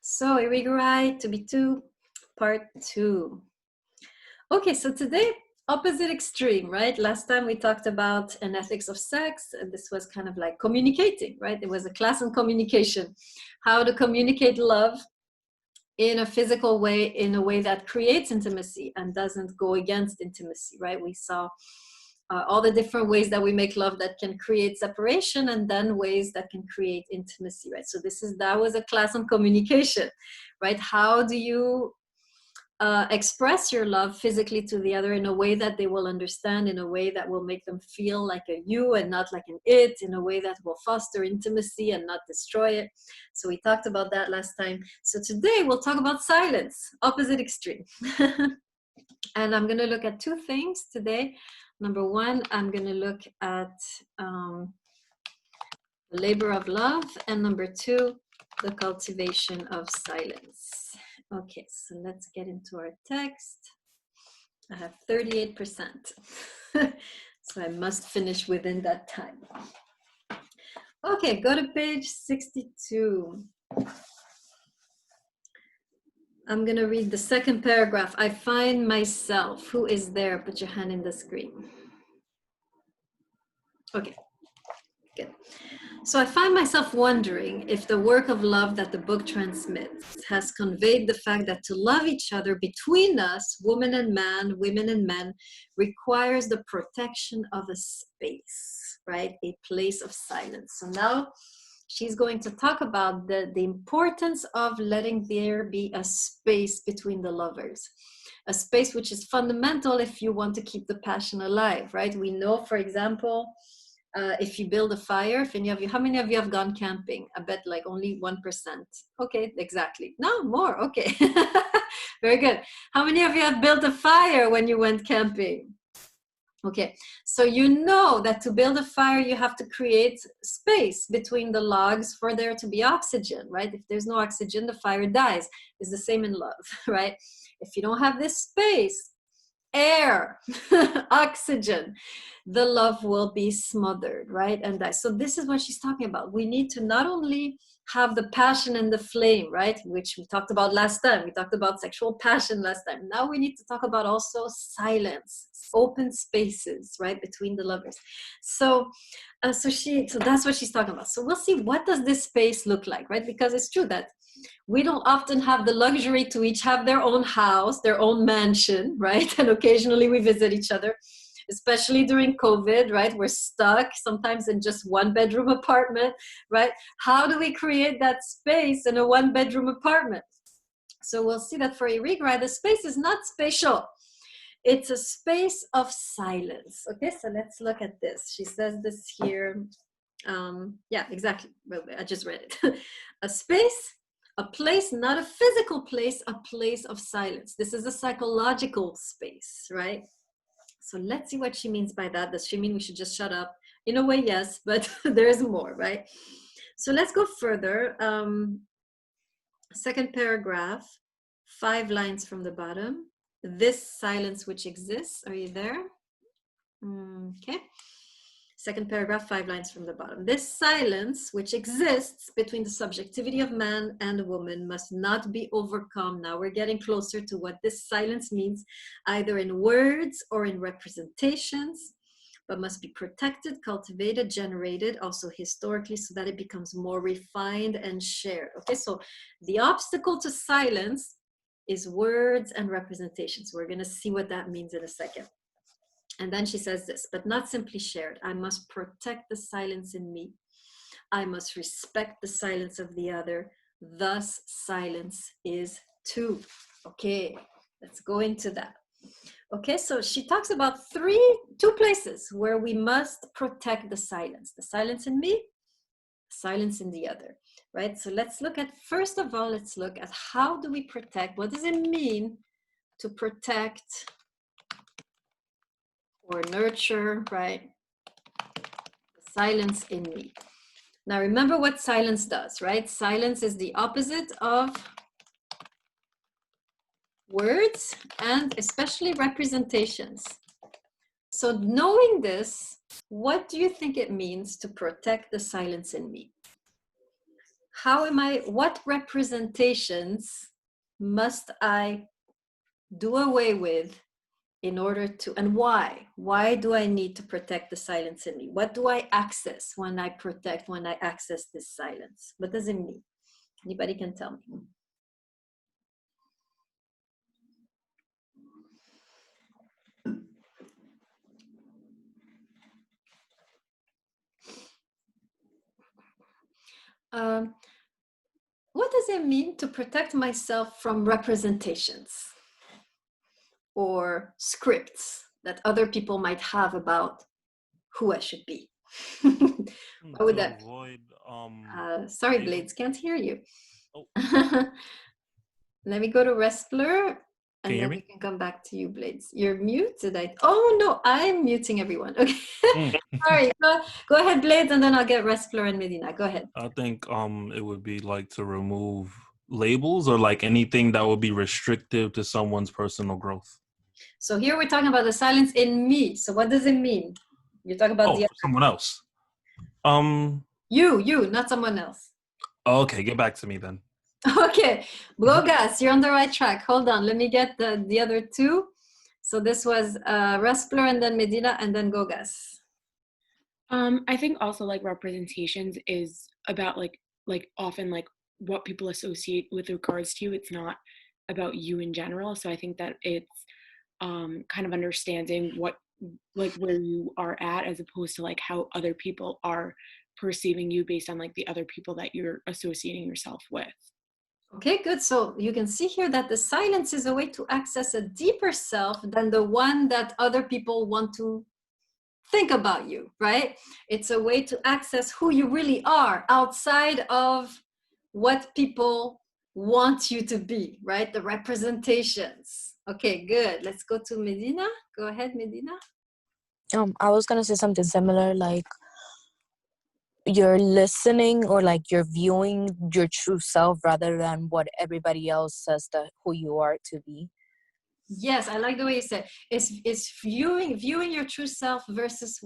So Irigaray to be 2, part 2. Okay, so today, opposite extreme, right? Last time we talked about an ethics of sex. And this was kind of like communicating, right? It was a class on communication, how to communicate love in a physical way, in a way that creates intimacy and doesn't go against intimacy, right? We saw all the different ways that we make love that can create separation, and then ways that can create intimacy, right? So that was a class on communication, right? How do you express your love physically to the other in a way that they will understand, in a way that will make them feel like a you and not like an it, in a way that will foster intimacy and not destroy it. So we talked about that last time. So today we'll talk about silence, opposite extreme. And I'm going to look at two things today. Number one, I'm going to look at the labor of love, and number two, the cultivation of silence. Okay, so let's get into our text. I have 38%, so I must finish within that time. Okay, go to page 62. I'm going to read the second paragraph. I find myself. Who is there? Put your hand in the screen. Okay, good. So I find myself wondering if the work of love that the book transmits has conveyed the fact that to love each other between us, woman and man, women and men, requires the protection of a space, right? A place of silence. So now she's going to talk about the importance of letting there be a space between the lovers. A space which is fundamental if you want to keep the passion alive, right? We know, for example, if you build a fire, if any of you, how many of you have gone camping? I bet like only 1%. Okay, exactly. No, more, okay. Very good. How many of you have built a fire when you went camping? Okay, so you know that to build a fire, you have to create space between the logs for there to be oxygen, right? If there's no oxygen, the fire dies. It's the same in love, right? If you don't have this space, air, oxygen, the love will be smothered, right? And die. So this is what she's talking about. We need to not only have the passion and the flame, right? Which we talked about last time. We talked about sexual passion last time. Now we need to talk about also silence, open spaces, right? Between the lovers. So that's what she's talking about. So we'll see, what does this space look like, right? Because it's true that we don't often have the luxury to each have their own house, their own mansion, right? And occasionally we visit each other, especially during COVID, right? We're stuck sometimes in just one bedroom apartment, right? How do we create that space in a one bedroom apartment? So we'll see that for Irigaray, the space is not spatial. It's a space of silence. Okay, so let's look at this. She says this here. Yeah, exactly. I just read it. A space, a place, not a physical place, a place of silence. This is a psychological space, right? So let's see what she means by that. Does she mean we should just shut up? In a way, yes, but there's more, right? So let's go further. Second paragraph, 5 lines from the bottom. This silence which exists. Are you there? Okay. Second paragraph, 5 lines from the bottom. This silence which exists between the subjectivity of man and woman must not be overcome. Now we're getting closer to what this silence means, either in words or in representations, but must be protected, cultivated, generated, also historically, so that it becomes more refined and shared. Okay, so the obstacle to silence is words and representations. We're going to see what that means in a second. And then she says this, but not simply shared. I must protect the silence in me. I must respect the silence of the other. Thus, silence is two. Okay, let's go into that. Okay, so she talks about two places where we must protect the silence in me, silence in the other, right? So let's look at, first of all, let's look at how do we protect, what does it mean to protect or nurture, right? The silence in me. Now remember what silence does, right? Silence is the opposite of words and especially representations. So knowing this, what do you think it means to protect the silence in me? what representations must I do away with in order to, and why? Why do I need to protect the silence in me? What do I access when I access this silence? What does it mean? Anybody can tell me. What does it mean to protect myself from representations or scripts that other people might have about who I should be? What would that avoid sorry, label. Blades, can't hear you. Oh. Let me go to Wrestler, and then we can come back to you, Blades. You're muted. Oh no, I'm muting everyone. Okay. Sorry. Go ahead, Blades, and then I'll get Wrestler and Medina. Go ahead. I think it would be like to remove labels or like anything that would be restrictive to someone's personal growth. So here we're talking about the silence in me. So what does it mean? You're talking about someone else. You, not someone else. Okay, get back to me then. Okay, Gogas, you're on the right track. Hold on, let me get the other two. So this was Wrestler and then Medina and then Gogas. I think also like representations is about like often like what people associate with regards to you. It's not about you in general. So I think that it's kind of understanding what like where you are at as opposed to like how other people are perceiving you based on like the other people that you're associating yourself with. Okay, good. So you can see here that the silence is a way to access a deeper self than the one that other people want to think about you, right? It's a way to access who you really are outside of what people want you to be, right? The representations. Okay, good. Let's go to Medina. Go ahead, Medina. I was gonna say something similar, like you're listening or like you're viewing your true self rather than what everybody else says that who you are to be. Yes, I like the way you said it's viewing your true self versus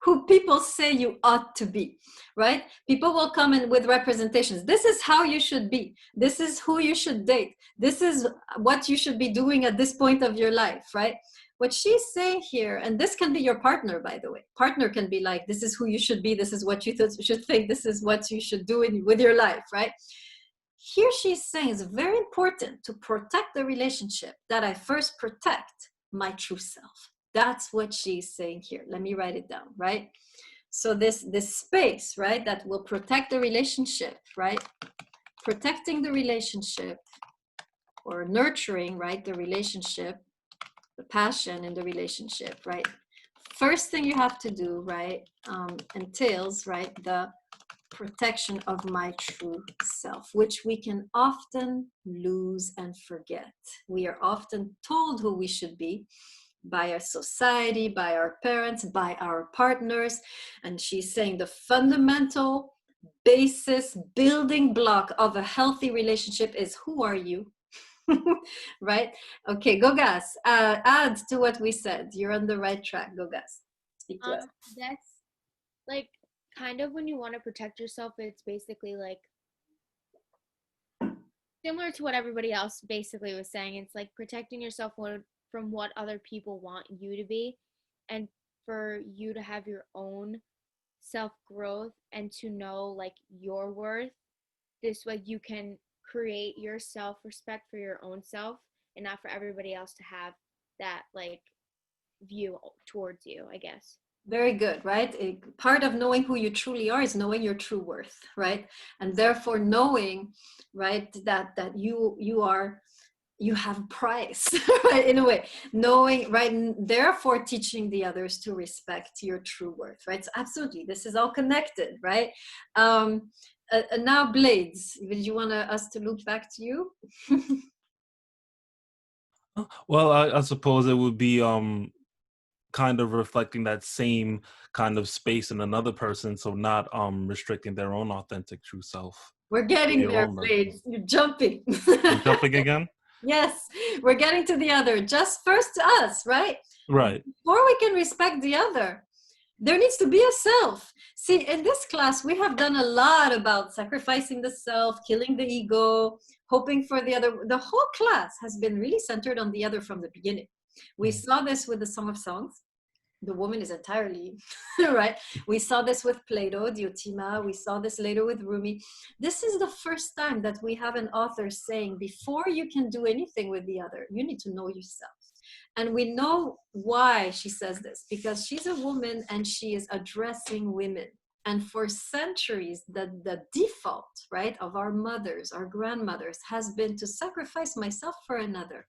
who people say you ought to be, right? People will come in with representations. This is how you should be. This is who you should date. This is what you should be doing at this point of your life, right? What she's saying here, and this can be your partner, by the way. Partner can be like, this is who you should be. This is what you should think. This is what you should do with your life, right? Here she's saying it's very important to protect the relationship that I first protect my true self. That's what she's saying here. Let me write it down, right? So this space, right, that will protect the relationship, right? Protecting the relationship or nurturing, right, the relationship, the passion in the relationship, right? First thing you have to do, right, entails, right, the protection of my true self, which we can often lose and forget. We are often told who we should be by our society, by our parents, by our partners. And she's saying the fundamental basis, building block of a healthy relationship is who are you? Right? Okay, Gogas, add to what we said. You're on the right track, Gogas. Speak to us. That's like kind of when you want to protect yourself, it's basically like similar to what everybody else basically was saying. It's like protecting yourself from what other people want you to be, and for you to have your own self-growth and to know like your worth. This way you can create your self-respect for your own self and not for everybody else to have that like view towards you, I guess. Very good, right? Part of knowing who you truly are is knowing your true worth, right? And therefore knowing, right, that you have a price, right? In a way, knowing, right? And therefore teaching the others to respect your true worth, right? So absolutely, this is all connected, right? Now, Blades, would you want us to loop back to you? Well, I suppose it would be kind of reflecting that same kind of space in another person, so not restricting their own authentic true self. We're getting there, Blades. You're jumping. You're jumping again? Yes, we're getting to the other. Just first to us, right? Right. Before we can respect the other, There needs to be a self. See, in this class, we have done a lot about sacrificing the self, killing the ego, hoping for the other. The whole class has been really centered on the other from the beginning. We saw this with the Song of Songs. The woman is entirely right. We saw this with Plato, Diotima. We saw this later with Rumi. This is the first time that we have an author saying, before you can do anything with the other, you need to know yourself. And we know why she says this, because she's a woman and she is addressing women. And for centuries, the default, right, of our mothers, our grandmothers, has been to sacrifice myself for another.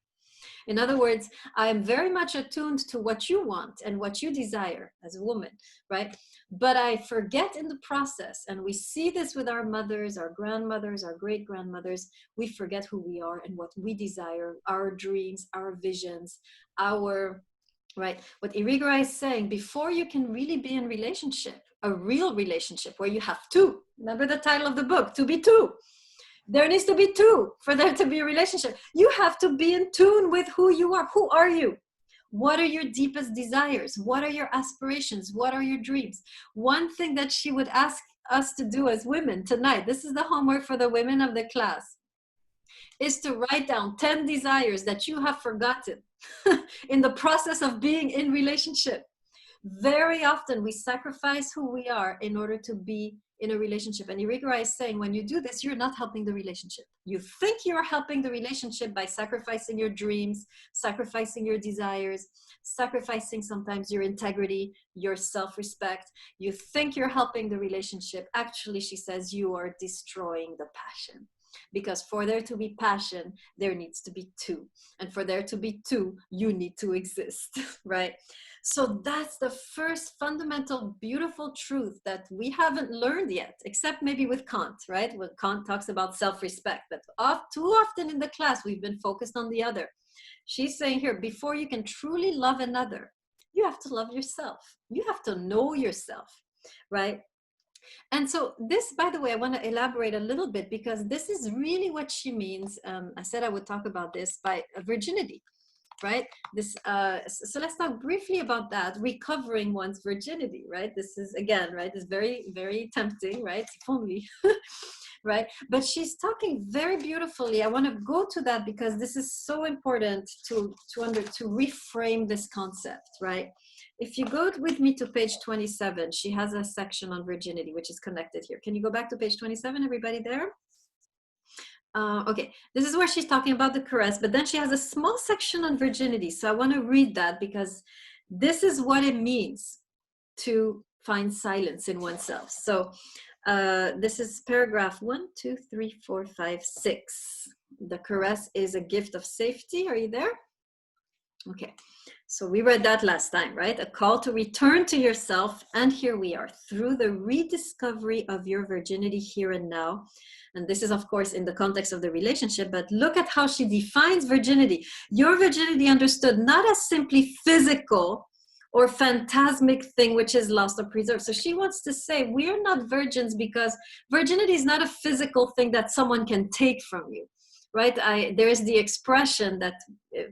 In other words, I am very much attuned to what you want and what you desire as a woman, right? But I forget in the process, and we see this with our mothers, our grandmothers, our great-grandmothers, we forget who we are and what we desire, our dreams, our visions, our, right? What Irigaray is saying, before you can really be in relationship, a real relationship where you have two, remember the title of the book, To Be Two. There needs to be two for there to be a relationship. You have to be in tune with who you are. Who are you? What are your deepest desires? What are your aspirations? What are your dreams? One thing that she would ask us to do as women tonight, this is the homework for the women of the class, is to write down 10 desires that you have forgotten in the process of being in relationship. Very often we sacrifice who we are in order to be in a relationship. And Irigaray is saying, when you do this, you're not helping the relationship. You think you're helping the relationship by sacrificing your dreams, sacrificing your desires, sacrificing sometimes your integrity, your self-respect. You think you're helping the relationship. Actually, she says, you are destroying the passion. Because for there to be passion, there needs to be two. And for there to be two, you need to exist, right? So that's the first fundamental, beautiful truth that we haven't learned yet, except maybe with Kant, right? When Kant talks about self-respect, but too often in the class, we've been focused on the other. She's saying here, before you can truly love another, you have to love yourself. You have to know yourself, right? And so this, by the way, I want to elaborate a little bit because this is really what she means. I said I would talk about this by virginity, right? This, so let's talk briefly about that, recovering one's virginity, right? This is, again, right, is very, very tempting, right? If only, right? But she's talking very beautifully. I want to go to that because this is so important to reframe this concept, right? If you go with me to page 27, she has a section on virginity, which is connected here. Can you go back to page 27, everybody there? Okay, this is where she's talking about the caress, but then she has a small section on virginity. So I want to read that because this is what it means to find silence in oneself. So this is paragraph 1, 2, 3, 4, 5, 6. The caress is a gift of safety. Are you there? Okay, so we read that last time, right? A call to return to yourself. And here we are, through the rediscovery of your virginity here and now. And this is, of course, in the context of the relationship, but look at how she defines virginity. Your virginity understood not as simply physical or phantasmic thing which is lost or preserved. So she wants to say, we're not virgins because virginity is not a physical thing that someone can take from you. Right? There is the expression that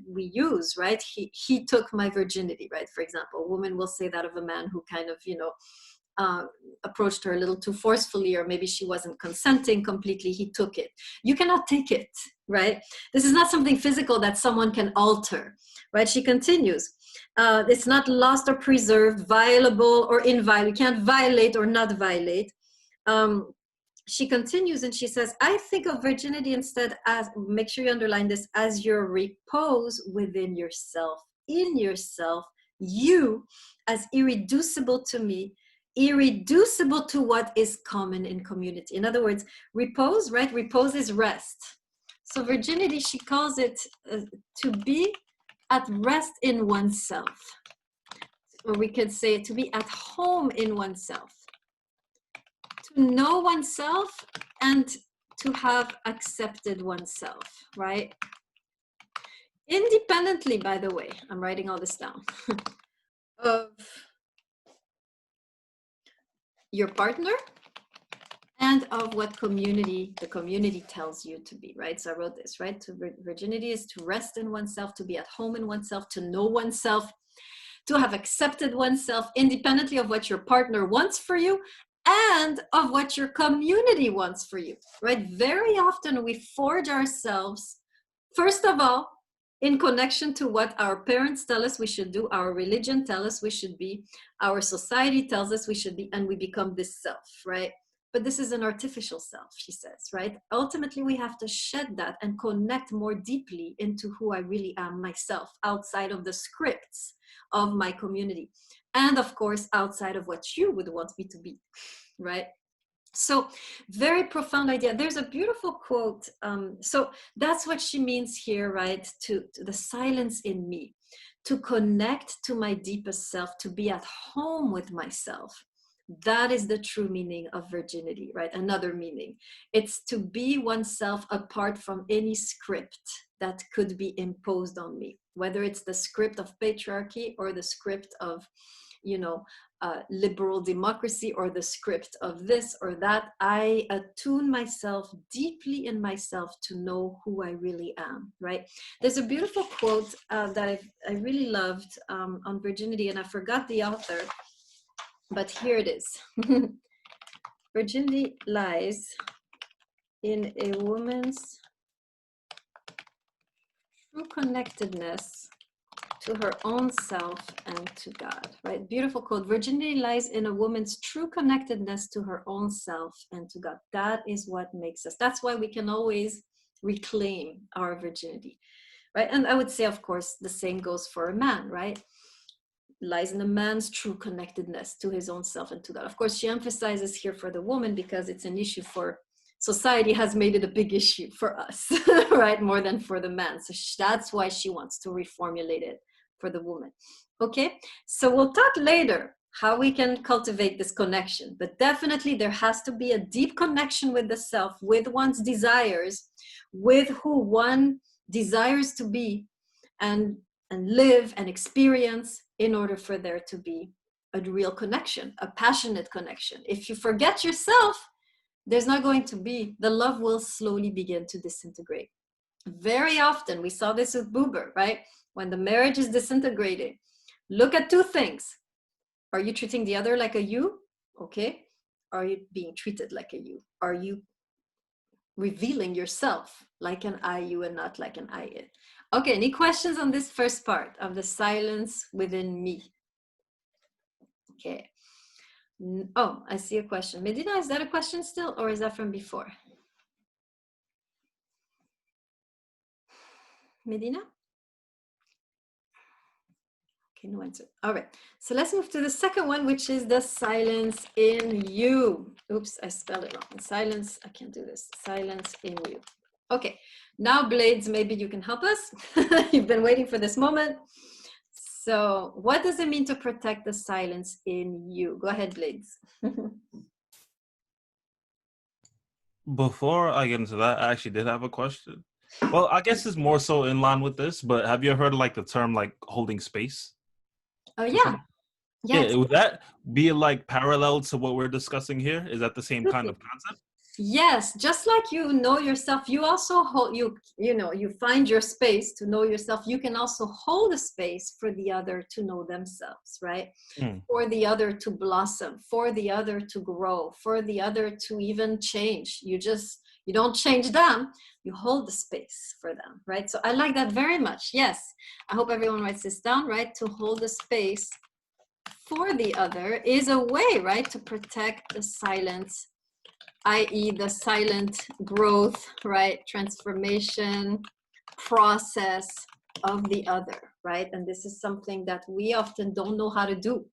we use, right? He took my virginity, right? For example, a woman will say that of a man who kind of, you know, approached her a little too forcefully, or maybe she wasn't consenting completely. He took it. You cannot take it, right? This is not something physical that someone can alter, right? She continues. It's not lost or preserved, violable or inviolable. You can't violate or not violate. She continues and she says, I think of virginity instead as, make sure you underline this, as your repose within yourself, in yourself, you as irreducible to me, irreducible to what is common in community. In other words, repose, right? Repose is rest. So virginity, she calls it to be at rest in oneself. Or we could say to be at home in oneself. To know oneself and to have accepted oneself, right? Independently, by the way, I'm writing all this down, of your partner and of what the community tells you to be, right? So I wrote this, right? Virginity is to rest in oneself, to be at home in oneself, to know oneself, to have accepted oneself independently of what your partner wants for you and of what your community wants for you, right? Very often we forge ourselves, first of all, in connection to what our parents tell us we should do, our religion tells us we should be, our society tells us we should be, and we become this self, right? But this is an artificial self, she says, right? Ultimately, we have to shed that and connect more deeply into who I really am myself, outside of the scripts of my community. And of course, outside of what you would want me to be, right? So very profound idea. There's a beautiful quote. So that's what she means here, right? To the silence in me, to connect to my deepest self, to be at home with myself. That is the true meaning of virginity, right? Another meaning. It's to be oneself apart from any script that could be imposed on me, whether it's the script of patriarchy or the script of, liberal democracy or the script of this or that. I attune myself deeply in myself to know who I really am, right? There's a beautiful quote that I really loved on virginity, and I forgot the author, but here it is. Virginity lies in a woman's true connectedness to her own self and to God, right? Beautiful quote. Virginity lies in a woman's true connectedness to her own self and to God. That is what makes us. That's why we can always reclaim our virginity, right? And I would say, of course, the same goes for a man, right? Lies in a man's true connectedness to his own self and to God. Of course, she emphasizes here for the woman because it's an issue for society, has made it a big issue for us, right? More than for the man. So that's why she wants to reformulate it for the woman. Okay, so we'll talk later how we can cultivate this connection, but definitely there has to be a deep connection with the self, with one's desires, with who one desires to be and live and experience in order for there to be a real connection, a passionate connection. If you forget yourself, there's not going to be, the love will slowly begin to disintegrate. Very often, we saw this with Buber, right? When the marriage is disintegrating, look at two things. Are you treating the other like a you? Okay. Are you being treated like a you? Are you revealing yourself like an I, you, and not like an I, it? Okay, any questions on this first part of the silence within me? Okay. Oh, I see a question. Medina, is that a question still, or is that from before? Medina? Okay, no answer. All right, so let's move to the second one, which is the silence in you. Oops, I spelled it wrong. Silence, I can't do this. Silence in you. Okay, now Blades, maybe you can help us. You've been waiting for this moment. So what does it mean to protect the silence in you? Go ahead, Blades. Before I get into that, I actually did have a question. Well, I guess it's more so in line with this, but have you ever heard of like the term like holding space? Oh, yeah. Yeah, would that be like parallel to what we're discussing here? Is that the same kind of concept? Yes, just like you know yourself, you also hold, you find your space to know yourself. You can also hold a space for the other to know themselves, right? For the other to blossom, for the other to grow, for the other to even change. You don't change them, you hold the space for them, right? So I like that very much. Yes, I hope everyone writes this down, right? To hold the space for the other is a way, right, to protect the silence, i.e. the silent growth, right, transformation process of the other, right? And this is something that we often don't know how to do.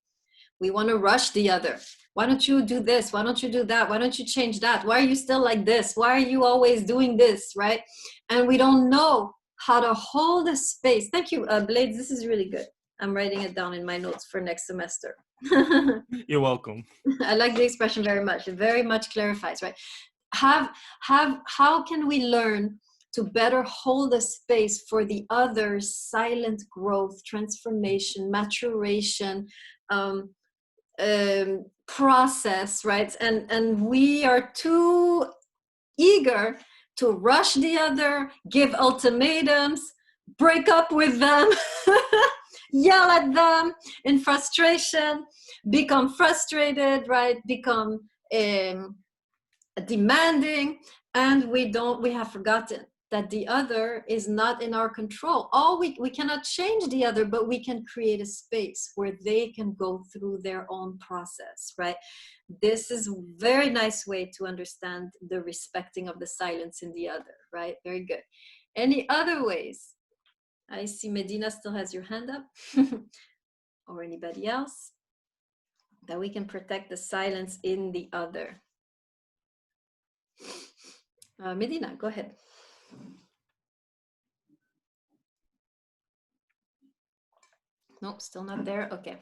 We want to rush the other. Why don't you do this? Why don't you do that? Why don't you change that? Why are you still like this? Why are you always doing this, right? And we don't know how to hold a space. Thank you, Blades. This is really good. I'm writing it down in my notes for next semester. You're welcome. I like the expression very much. It very much clarifies, right? How can we learn to better hold a space for the other's silent growth, transformation, maturation, process, right? And we are too eager to rush the other, give ultimatums, break up with them, yell at them in frustration, become frustrated, right? Become demanding, and we have forgotten that the other is not in our control. We cannot change the other, but we can create a space where they can go through their own process, right? This is a very nice way to understand the respecting of the silence in the other, right? Very good. Any other ways? I see Medina still has your hand up. Or anybody else, that we can protect the silence in the other. Medina, go ahead. Nope, still not there. Okay.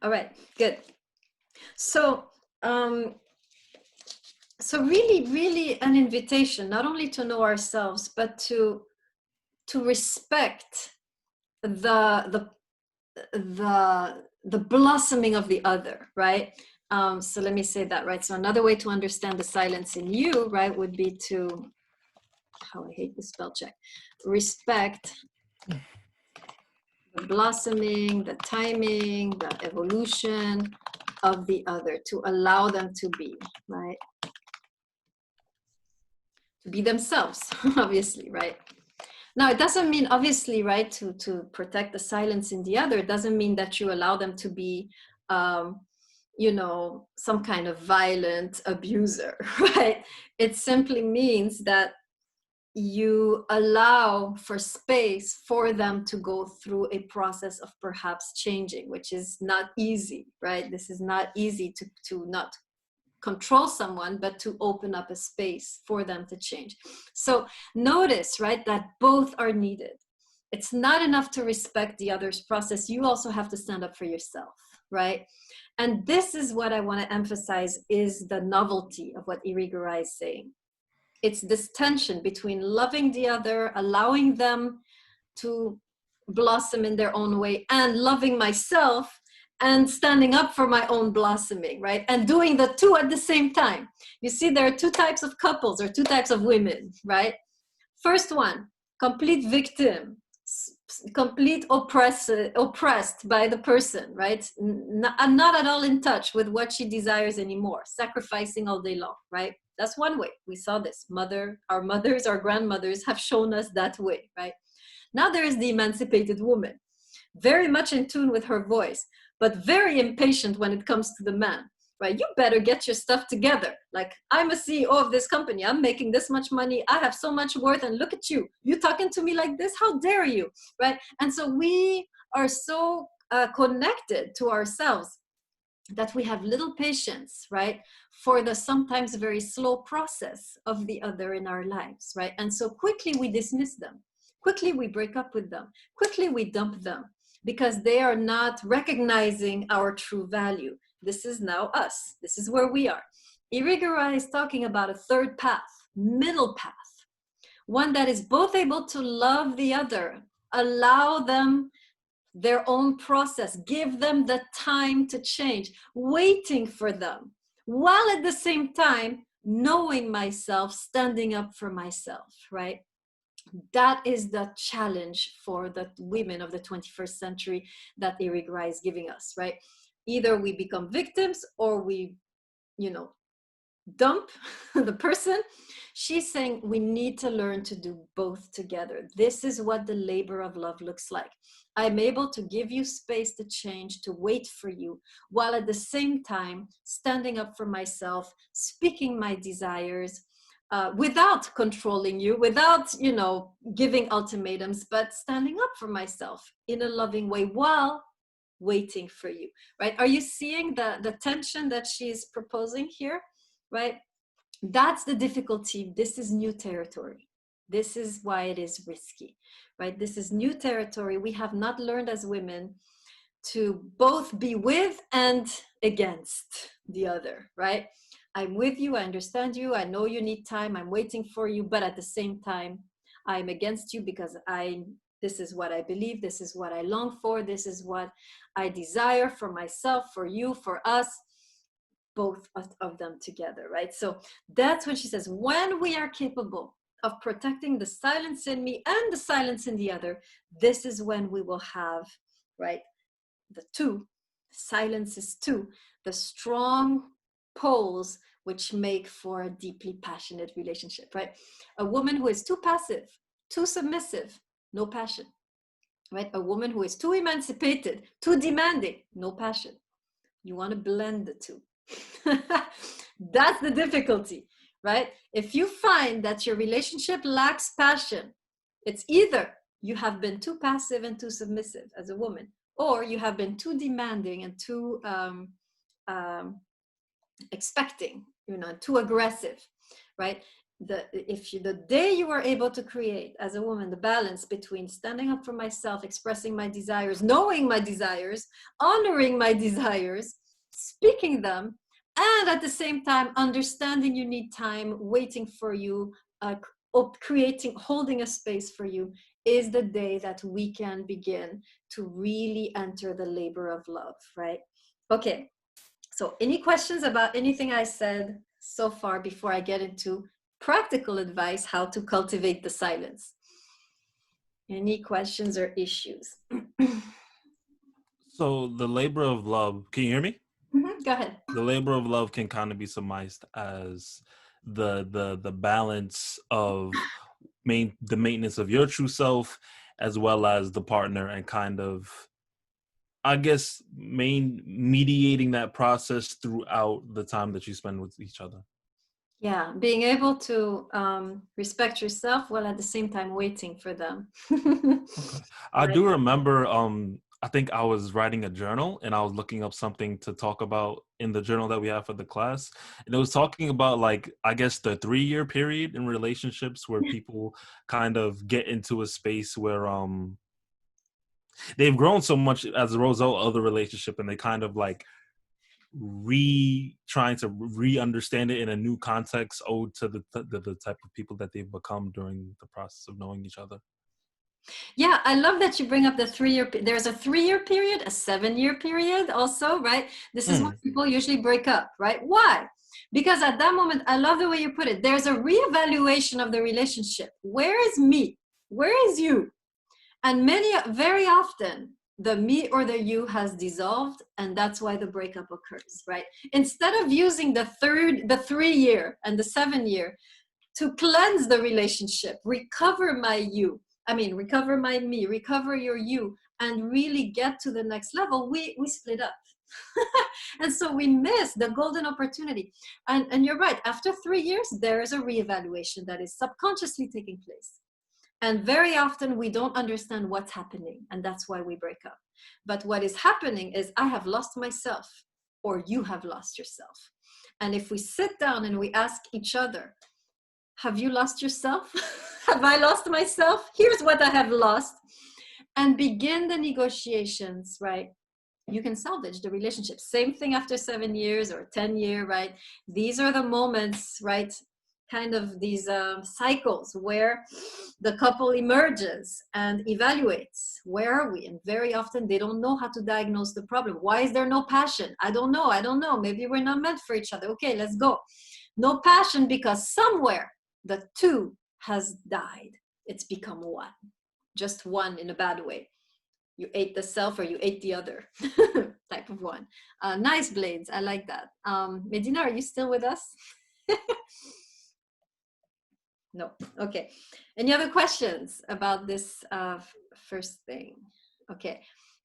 All right, good. So, so really an invitation, not only to know ourselves, but to respect the blossoming of the other, right? So let me say that, right? So another way to understand the silence in you, right, would be to, I hate the spell check, respect the blossoming, the timing, the evolution of the other, to allow them to be, right? To be themselves, obviously, right? Now, it doesn't mean, obviously, right, to protect the silence in the other, it doesn't mean that you allow them to be, you know, some kind of violent abuser, right? It simply means that you allow for space for them to go through a process of perhaps changing, which is not easy, right? This is not easy to not control someone, but to open up a space for them to change. So notice, right, that both are needed. It's not enough to respect the other's process. You also have to stand up for yourself, right? And this is what I want to emphasize, is the novelty of what Irigaray is saying. It's this tension between loving the other, allowing them to blossom in their own way, and loving myself and standing up for my own blossoming, right? And doing the two at the same time. You see, there are two types of couples, or two types of women, right? First one, complete victim, complete oppressed by the person, right? Not at all in touch with what she desires anymore, sacrificing all day long, right? That's one way. We saw this. Our mothers, our grandmothers have shown us that way, right? Now there is the emancipated woman, very much in tune with her voice, but very impatient when it comes to the man, right? You better get your stuff together. Like, I'm a CEO of this company. I'm making this much money. I have so much worth. And look at you. You talking to me like this? How dare you, right? And so we are so connected to ourselves that we have little patience, right, for the sometimes very slow process of the other in our lives, right? And so quickly we dismiss them. Quickly we break up with them. Quickly we dump them, because they are not recognizing our true value. This is now us. This is where we are. Irigaray is talking about a third path, middle path, one that is both able to love the other, allow them their own process, give them the time to change, waiting for them, while at the same time knowing myself, standing up for myself, right? That is the challenge for the women of the 21st century that Irigaray is giving us, right? Either we become victims, or we, you know, dump the person. She's saying we need to learn to do both together. This is what the labor of love looks like. I'm able to give you space to change, to wait for you, while at the same time standing up for myself, speaking my desires, without controlling you, without, you know, giving ultimatums, but standing up for myself in a loving way while waiting for you, right? Are you seeing the tension that she's proposing here, right? That's the difficulty. This is new territory. This is why it is risky, right? This is new territory. We have not learned as women to both be with and against the other, right? I'm with you, I understand you, I know you need time, I'm waiting for you, but at the same time, I'm against you because this is what I believe, this is what I long for, this is what I desire for myself, for you, for us, both of them together, right? So that's what she says. When we are capable of protecting the silence in me and the silence in the other, this is when we will have right? The two, silence is two, the strong poles which make for a deeply passionate relationship, right? A woman who is too passive, too submissive, no passion, right? A woman who is too emancipated, too demanding, no passion. You want to blend the two. That's the difficulty, right? If you find that your relationship lacks passion, it's either you have been too passive and too submissive as a woman, or you have been too demanding and too expecting, too aggressive, right? The day you are able to create as a woman the balance between standing up for myself, expressing my desires, knowing my desires, honoring my desires, speaking them, and at the same time understanding you need time, waiting for you, holding a space for you, is the day that we can begin to really enter the labor of love, right? Okay, so any questions about anything I said so far before I get into practical advice how to cultivate the silence? Any questions or issues? So the labor of love, can you hear me? Go ahead. The labor of love can kind of be surmised as the balance of the maintenance of your true self, as well as the partner, and kind of, I guess, mediating that process throughout the time that you spend with each other. Yeah, being able to respect yourself while at the same time waiting for them. Okay. I do remember, I think I was writing a journal and I was looking up something to talk about in the journal that we have for the class. And it was talking about, like, I guess the 3-year period in relationships where people kind of get into a space where they've grown so much as a result of the relationship, and they kind of like trying to re-understand it in a new context owed to the type of people that they've become during the process of knowing each other. Yeah, I love that you bring up the 3-year. There's a 3-year period, a 7-year period also, right? This is when people usually break up, right? Why? Because at that moment, I love the way you put it. There's a reevaluation of the relationship. Where is me? Where is you? And very often, the me or the you has dissolved, and that's why the breakup occurs, right? Instead of using the 3-year and the 7-year to cleanse the relationship, recover my me, recover your you, and really get to the next level, we split up. And so we miss the golden opportunity. And you're right, after 3 years, there is a reevaluation that is subconsciously taking place. And very often we don't understand what's happening, and that's why we break up. But what is happening is I have lost myself, or you have lost yourself. And if we sit down and we ask each other, have you lost yourself? Have I lost myself? Here's what I have lost. And begin the negotiations, right? You can salvage the relationship. Same thing after 7 years or 10 years, right? These are the moments, right? Kind of these cycles where the couple emerges and evaluates, where are we? And very often they don't know how to diagnose the problem. Why is there no passion? I don't know. Maybe we're not meant for each other. Okay, let's go. No passion because somewhere the two has died. It's become one, just one in a bad way. You ate the self or you ate the other type of one. Nice, Blades, I like that. Medina, are you still with us? No, okay. Any other questions about this first thing? Okay,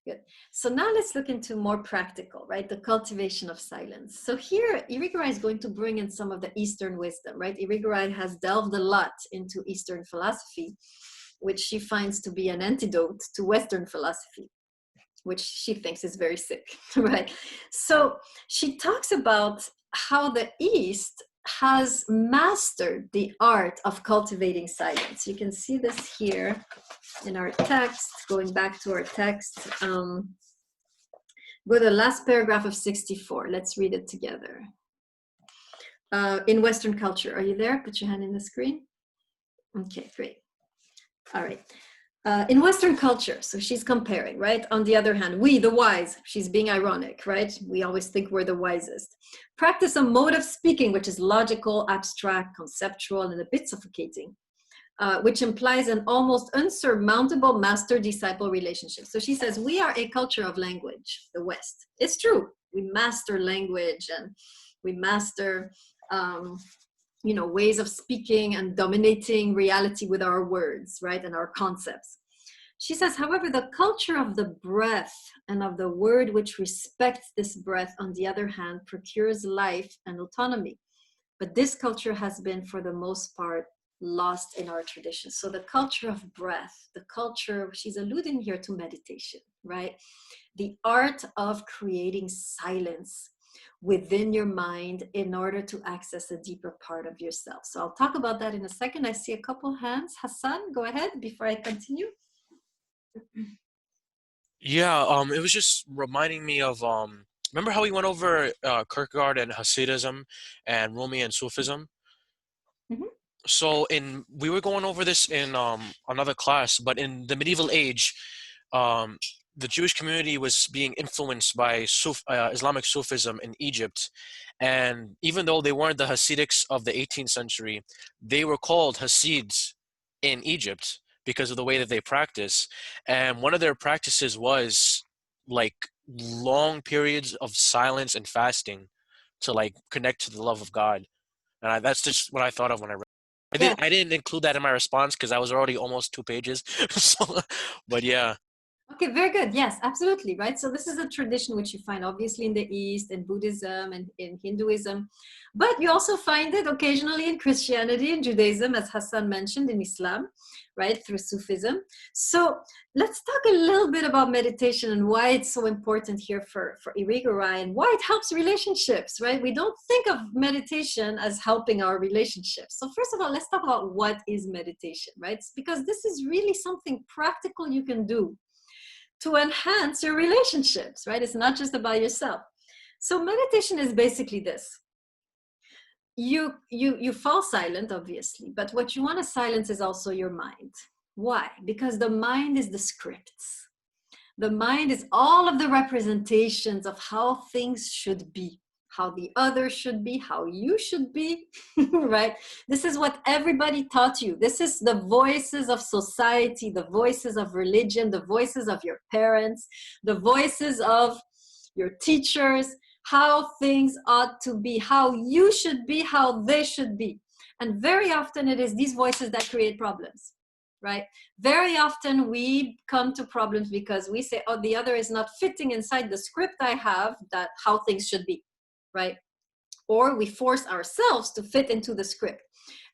good. So now let's look into more practical, right? The cultivation of silence. So here, Irigaray is going to bring in some of the Eastern wisdom, right? Irigaray has delved a lot into Eastern philosophy, which she finds to be an antidote to Western philosophy, which she thinks is very sick, right? So she talks about how the East has mastered the art of cultivating silence. You can see this here in our text, going back to our text. Go to the last paragraph of 64. Let's read it together. In Western culture, are you there? Put your hand in the screen. Okay, great. All right. In Western culture, so she's comparing, right? On the other hand, we, the wise, she's being ironic, right? We always think we're the wisest. Practice a mode of speaking which is logical, abstract, conceptual, and a bit suffocating. which implies an almost unsurmountable master-disciple relationship. So she says, we are a culture of language, the West. It's true. We master language and we master, ways of speaking and dominating reality with our words, right, and our concepts. She says, however, the culture of the breath and of the word which respects this breath, on the other hand, procures life and autonomy. But this culture has been, for the most part, lost in our tradition. So the culture of breath, the culture, she's alluding here to meditation, right? The art of creating silence within your mind in order to access a deeper part of yourself. So I'll talk about that in a second. I see a couple hands. Hassan, go ahead before I continue. Yeah, it was just reminding me of remember how we went over Kierkegaard and Hasidism and Rumi and Sufism? Mhm. So we were going over this in another class, but in the medieval age, the Jewish community was being influenced by Islamic Sufism in Egypt, and even though they weren't the Hasidics of the 18th century, they were called Hasids in Egypt because of the way that they practice. And one of their practices was like long periods of silence and fasting to like connect to the love of God. And that's just what I thought of when I read. Yeah. I didn't include that in my response because I was already almost 2 pages. So, but yeah. Okay, very good. Yes, absolutely, right? So this is a tradition which you find obviously in the East, in Buddhism and in Hinduism, but you also find it occasionally in Christianity and Judaism, as Hassan mentioned, in Islam, right, through Sufism. So let's talk a little bit about meditation and why it's so important here for Irigaray and why it helps relationships, right? We don't think of meditation as helping our relationships. So first of all, let's talk about what is meditation, right? It's because this is really something practical you can do to enhance your relationships, right? It's not just about yourself. So meditation is basically this. You fall silent, obviously, but what you want to silence is also your mind. Why? Because the mind is the scripts. The mind is all of the representations of how things should be, how the other should be, how you should be, right? This is what everybody taught you. This is the voices of society, the voices of religion, the voices of your parents, the voices of your teachers, how things ought to be, how you should be, how they should be. And very often it is these voices that create problems, right? Very often we come to problems because we say, oh, the other is not fitting inside the script I have, that how things should be, right? Or we force ourselves to fit into the script.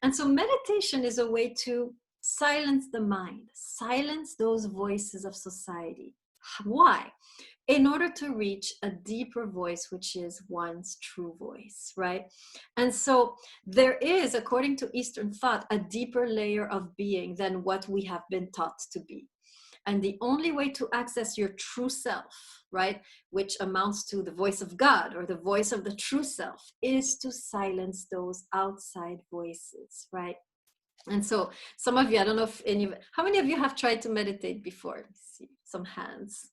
And so meditation is a way to silence the mind, silence those voices of society. Why? In order to reach a deeper voice, which is one's true voice, right? And so there is, according to Eastern thought, a deeper layer of being than what we have been taught to be. And the only way to access your true self, right, which amounts to the voice of God or the voice of the true self, is to silence those outside voices, right? And so some of you, I don't know if how many of you have tried to meditate before? Let's see, some hands.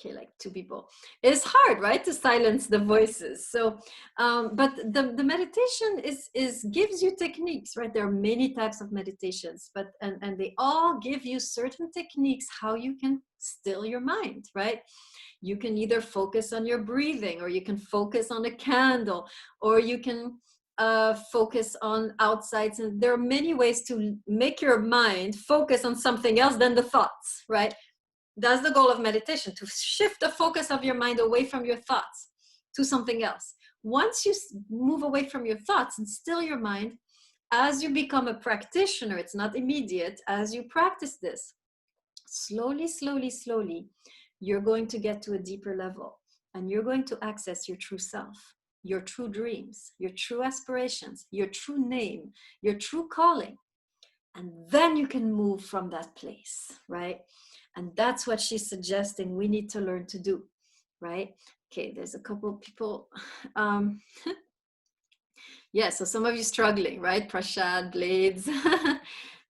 Okay, like 2 people. It's hard, right, to silence the voices. So, but the meditation is gives you techniques, right? There are many types of meditations, but and they all give you certain techniques how you can still your mind, right? You can either focus on your breathing, or you can focus on a candle, or you can focus on outsides. And there are many ways to make your mind focus on something else than the thoughts, right? That's the goal of meditation, to shift the focus of your mind away from your thoughts to something else. Once you move away from your thoughts and still your mind, as you become a practitioner, it's not immediate, as you practice this, slowly, slowly, slowly, you're going to get to a deeper level and you're going to access your true self, your true dreams, your true aspirations, your true name, your true calling. And then you can move from that place, right? And that's what she's suggesting we need to learn to do, right? Okay, there's a couple of people. Yeah, so some of you struggling, right? Prashad, Blades.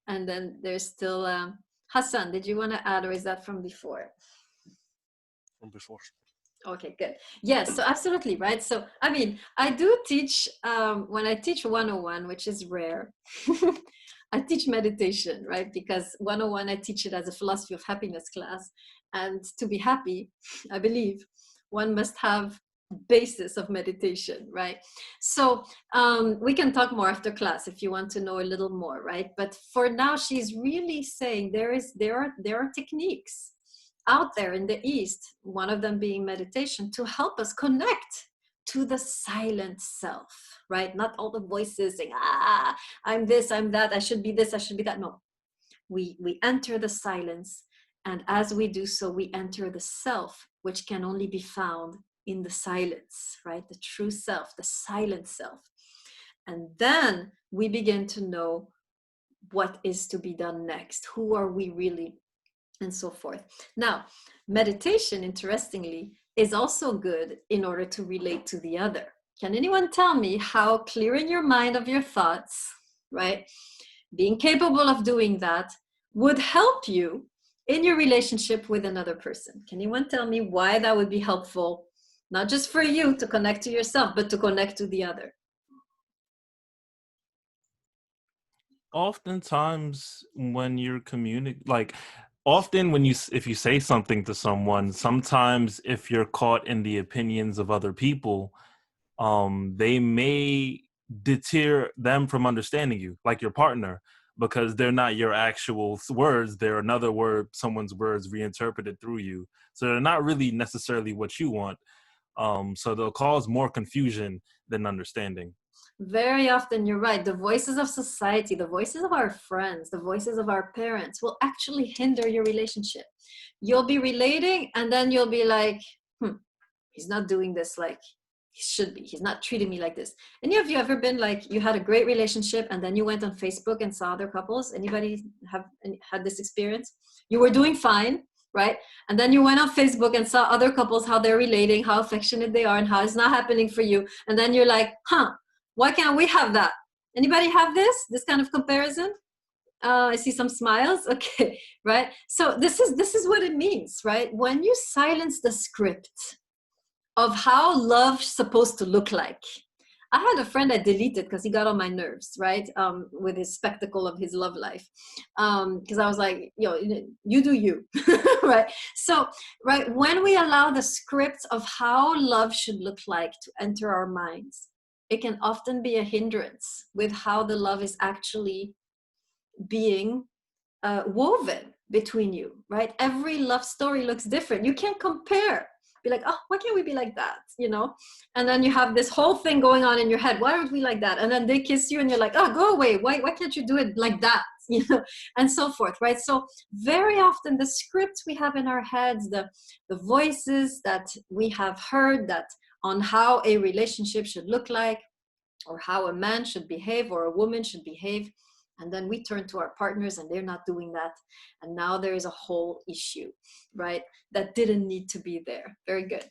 And then there's still Hassan. Did you want to add, or is that from before? From before. Okay, good. Yes, so absolutely, right? So, I mean, I do teach, when I teach 101, which is rare, I teach meditation, right? Because 101, I teach it as a philosophy of happiness class. And to be happy, I believe one must have basis of meditation, right? So we can talk more after class if you want to know a little more, right? But for now, she's really saying there are techniques out there in the East, one of them being meditation, to help us connect to the silent self, right? Not all the voices saying, I'm this, I'm that, I should be this, I should be that. No, we enter the silence, and as we do so, we enter the self, which can only be found in the silence, right? The true self, the silent self. And then we begin to know what is to be done next. Who are we really? And so forth. Now, meditation, interestingly, is also good in order to relate to the other. Can anyone tell me how clearing your mind of your thoughts, right? Being capable of doing that would help you in your relationship with another person? Can anyone tell me why that would be helpful? Not just for you to connect to yourself, but to connect to the other. Oftentimes when you're often when if you say something to someone, sometimes if you're caught in the opinions of other people, they may deter them from understanding you, like your partner, because they're not your actual words. They're another word, someone's words reinterpreted through you. So they're not really necessarily what you want. So they'll cause more confusion than understanding. Very often, you're right. The voices of society, the voices of our friends, the voices of our parents will actually hinder your relationship. You'll be relating, and then you'll be like, he's not doing this like he should be. He's not treating me like this. Any of you ever been like, you had a great relationship and then you went on Facebook and saw other couples? Anybody have had this experience? You were doing fine, right? And then you went on Facebook and saw other couples, how they're relating, how affectionate they are, and how it's not happening for you. And then you're like, why can't we have that? Anybody have this kind of comparison? I see some smiles. Okay, right? So this is what it means, right? When you silence the script of how love's supposed to look like. I had a friend I deleted because he got on my nerves, right? With his spectacle of his love life. Because I was like, you do you, right? So, right, when we allow the script of how love should look like to enter our minds, it can often be a hindrance with how the love is actually being woven between you, right? Every love story looks different. You can't compare. Be like, why can't we be like that? And then you have this whole thing going on in your head. Why aren't we like that? And then they kiss you and you're like, go away. Why can't you do it like that? And so forth, right? So very often the scripts we have in our heads, the voices that we have heard that on how a relationship should look like, or how a man should behave or a woman should behave, and then we turn to our partners and they're not doing that. And now there is a whole issue, right? That didn't need to be there. Very good.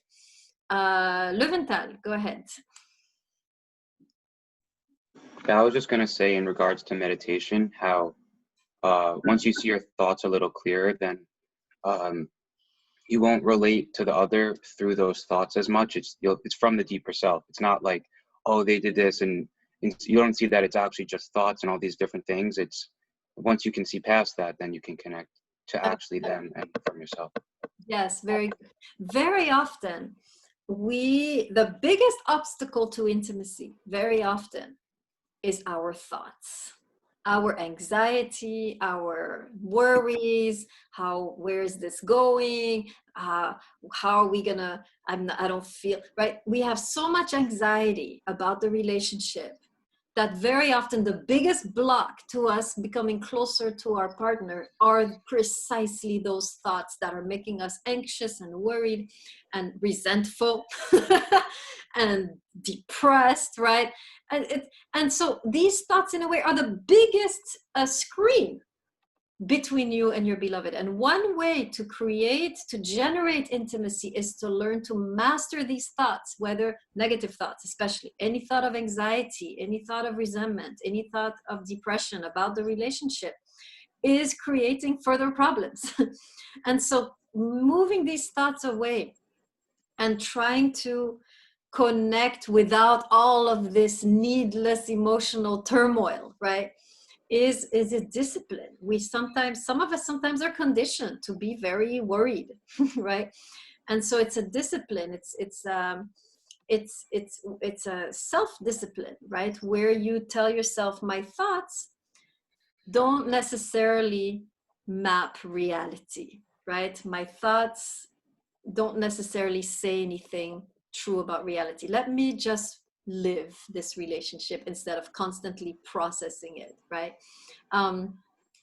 Löwenthal, go ahead. I was just going to say in regards to meditation, how once you see your thoughts a little clearer, then you won't relate to the other through those thoughts as much. It's from the deeper self. It's not like, they did this, and you don't see that it's actually just thoughts and all these different things. It's once you can see past that, then you can connect to actually them and from yourself. Yes, very good. Very often, the biggest obstacle to intimacy, very often, is our thoughts, our anxiety, our worries. Where is this going? How are we gonna? I don't feel right. We have so much anxiety about the relationship that very often the biggest block to us becoming closer to our partner are precisely those thoughts that are making us anxious and worried and resentful and depressed, right? And so these thoughts, in a way, are the biggest screen between you and your beloved. And one way to generate intimacy is to learn to master these thoughts, whether negative thoughts, especially any thought of anxiety, any thought of resentment, any thought of depression about the relationship is creating further problems. And so moving these thoughts away and trying to connect without all of this needless emotional turmoil, right, is a discipline. We sometimes, some of us sometimes are conditioned to be very worried, right? And so it's a discipline. It's a self-discipline, right? Where you tell yourself, my thoughts don't necessarily map reality, right? My thoughts don't necessarily say anything true about reality. Let me just live this relationship instead of constantly processing it, right?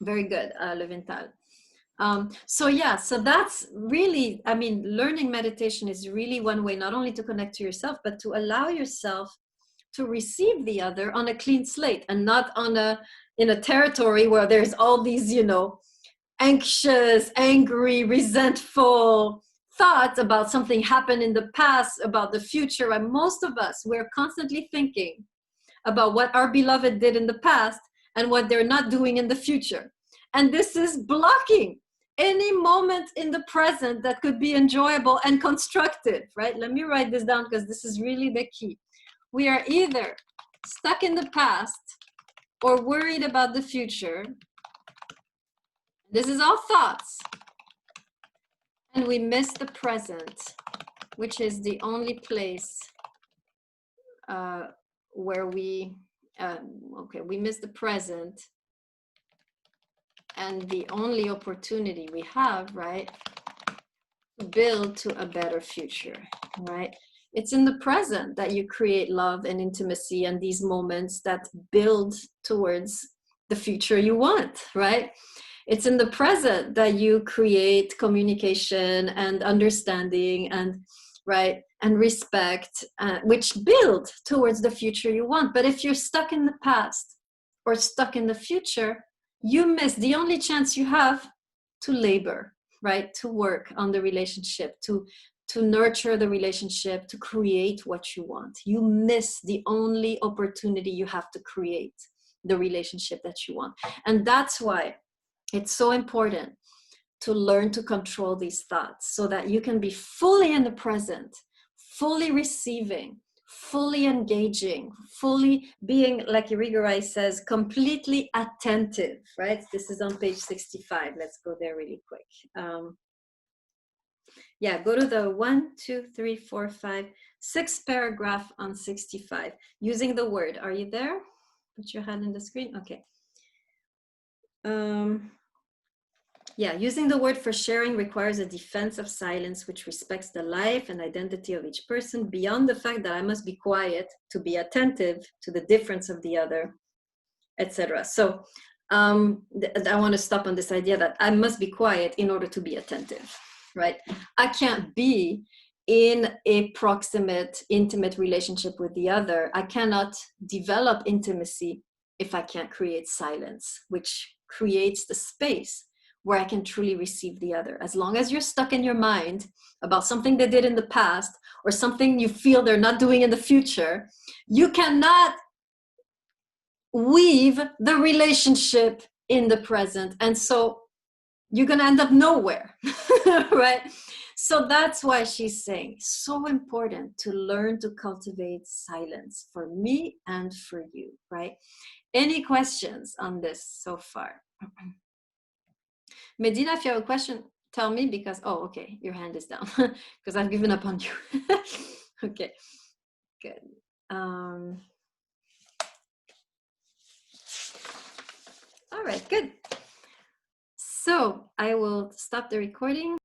Very good, Levinthal. So yeah, so that's really, I mean, learning meditation is really one way not only to connect to yourself, but to allow yourself to receive the other on a clean slate and not in a territory where there's all these, you know, anxious, angry, resentful thoughts about something happened in the past, about the future. And most of us, we're constantly thinking about what our beloved did in the past and what they're not doing in the future. And this is blocking any moment in the present that could be enjoyable and constructive, right? Let me write this down because this is really the key. We are either stuck in the past or worried about the future. This is all thoughts. And we miss the present, which is the only place where we miss the present and the only opportunity we have, right, to build to a better future, right? It's in the present that you create love and intimacy and these moments that build towards the future you want, right? It's in the present that you create communication and understanding and, right, and respect, which build towards the future you want. But if you're stuck in the past or stuck in the future, you miss the only chance you have to labor, right? To work on the relationship, to nurture the relationship, to create what you want. You miss the only opportunity you have to create the relationship that you want. And that's why it's so important to learn to control these thoughts so that you can be fully in the present, fully receiving, fully engaging, fully being, like Irigaray says, completely attentive, right? This is on page 65. Let's go there really quick. Yeah, go to the 1, 2, 3, 4, 5, 6 paragraph on 65. Using the word. Are you there? Put your hand in the screen. Okay. Yeah, using the word for sharing requires a defense of silence which respects the life and identity of each person beyond the fact that I must be quiet to be attentive to the difference of the other, etc. So I want to stop on this idea that I must be quiet in order to be attentive, right? I can't be in a proximate, intimate relationship with the other. I cannot develop intimacy if I can't create silence, which creates the space where I can truly receive the other. As long as you're stuck in your mind about something they did in the past or something you feel they're not doing in the future, you cannot weave the relationship in the present. And so you're gonna end up nowhere, right? So that's why she's saying, so important to learn to cultivate silence for me and for you, right? Any questions on this so far? Medina, if you have a question, tell me because, oh, okay, your hand is down because I've given up on you. Okay, good. All right, good. So I will stop the recording.